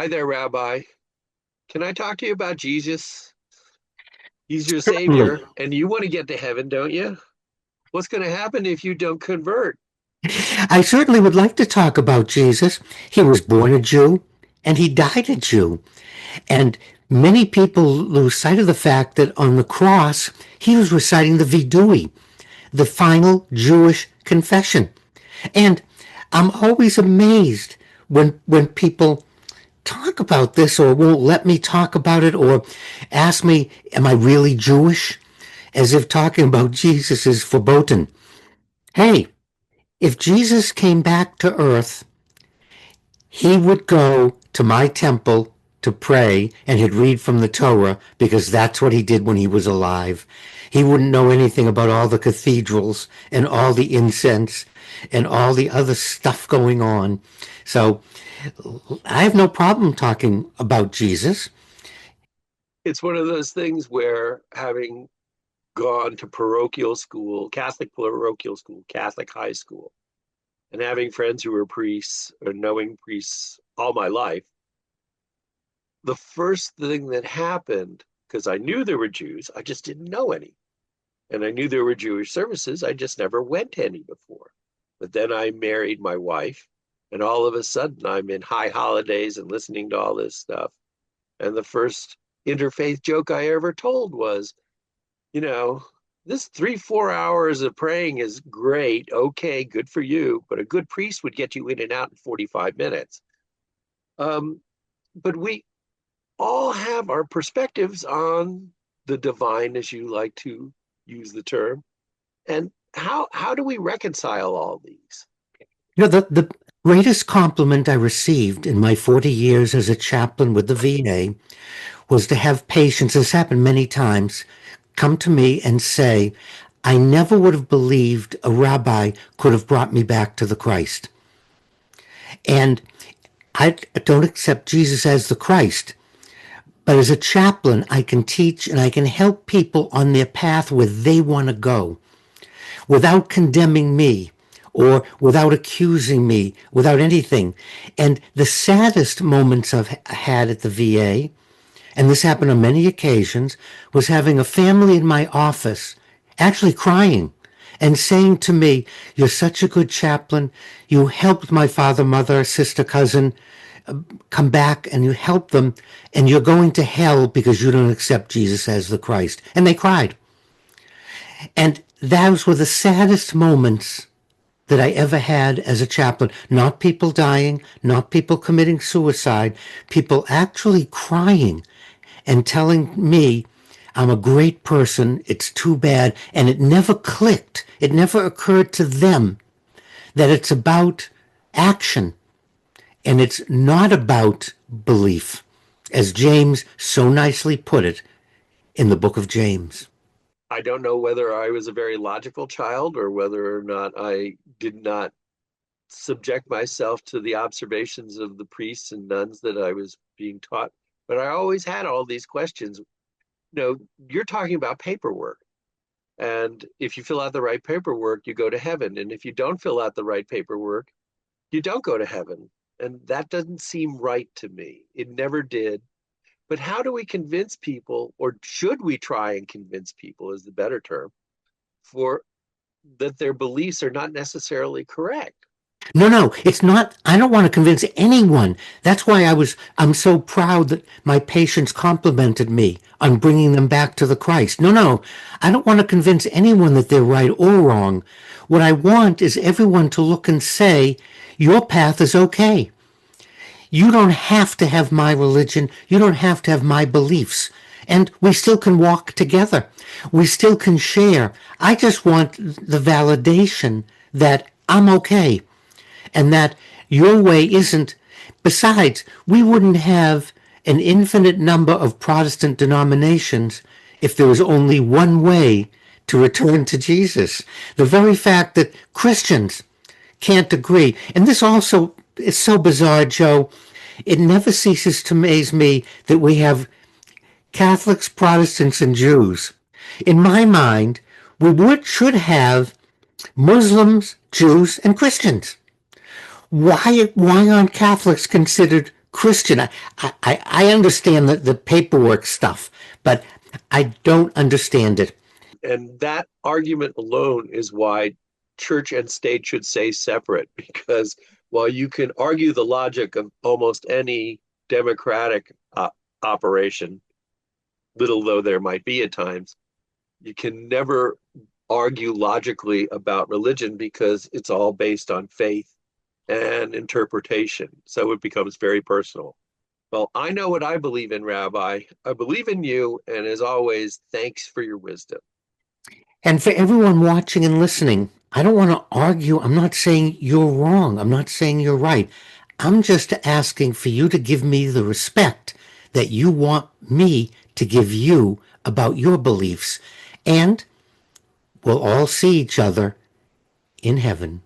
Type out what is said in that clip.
Hi there, Rabbi. Can I talk to you about Jesus? He's your Certainly. savior, and you want to get to heaven, don't you? What's going to happen if you don't convert? I certainly would like to talk about Jesus. He was born a Jew and he died a Jew. And many people lose sight of the fact that on the cross, he was reciting the Vidui, the final Jewish confession. And I'm always amazed when people talk about this or won't let me talk about it or ask me, am I really Jewish? As if talking about Jesus is verboten. Hey, if Jesus came back to earth, he would go to my temple to pray and he'd read from the Torah because that's what he did when he was alive. He wouldn't know anything about all the cathedrals and all the incense and all the other stuff going on. So I have no problem talking about Jesus. It's one of those things where having gone to parochial school, Catholic parochial school, Catholic high school, and having friends who were priests or knowing priests all my life, the first thing that happened, because I knew there were Jews, I just didn't know any. And I knew there were Jewish services, I just never went to any before. But then I married my wife, and all of a sudden I'm in high holidays and listening to all this stuff. And the first interfaith joke I ever told was, you know, this 3, 4 hours of praying is great. Okay, good for you. But a good priest would get you in and out in 45 minutes. Um, but we all have our perspectives on the divine, as you like to use the term. And how do we reconcile all these? You know, the greatest compliment I received in my 40 years as a chaplain with the VA was to have patients, this happened many times, come to me and say, I never would have believed a rabbi could have brought me back to the Christ. And I don't accept Jesus as the Christ, but as a chaplain, I can teach and I can help people on their path where they want to go without condemning me or without accusing me, without anything. And the saddest moments I've had at the VA, and this happened on many occasions, was having a family in my office actually crying and saying to me, you're such a good chaplain. You helped my father, mother, sister, cousin come back and you helped them, and you're going to hell because you don't accept Jesus as the Christ. And they cried. And those were the saddest moments that I ever had as a chaplain. Not people dying, not people committing suicide, people actually crying and telling me I'm a great person, it's too bad. And it never clicked. It never occurred to them that it's about action and it's not about belief, as James so nicely put it in the book of James. I don't know whether I was a very logical child or whether or not I did not subject myself to the observations of the priests and nuns that I was being taught. But I always had all these questions. You're talking about paperwork. And if you fill out the right paperwork, you go to heaven. And if you don't fill out the right paperwork, you don't go to heaven. And that doesn't seem right to me. It never did. But how do we convince people, or should we try and convince people, is the better term, for that their beliefs are not necessarily correct? No, no, it's not. I don't want to convince anyone. That's why I'm so proud that my patients complimented me on bringing them back to the Christ. No, no, I don't want to convince anyone that they're right or wrong. What I want is everyone to look and say, your path is okay. You don't have to have my religion. You don't have to have my beliefs. And we still can walk together. We still can share. I just want the validation that I'm okay and that your way isn't. Besides, we wouldn't have an infinite number of Protestant denominations if there was only one way to return to Jesus. The very fact that Christians can't agree, and this also is so bizarre, Joe, it never ceases to amaze me that we have Catholics, Protestants, and Jews. In my mind, should have Muslims, Jews, and Christians. Why aren't Catholics considered Christian. I understand the paperwork stuff, but I don't understand it. And that argument alone is why church and state should stay separate, because while you can argue the logic of almost any democratic operation, little though there might be at times, you can never argue logically about religion because it's all based on faith and interpretation. So it becomes very personal. Well, I know what I believe in, Rabbi. I believe in you. And as always, thanks for your wisdom. And for everyone watching and listening, I don't want to argue. I'm not saying you're wrong. I'm not saying you're right. I'm just asking for you to give me the respect that you want me to give you about your beliefs. And we'll all see each other in heaven.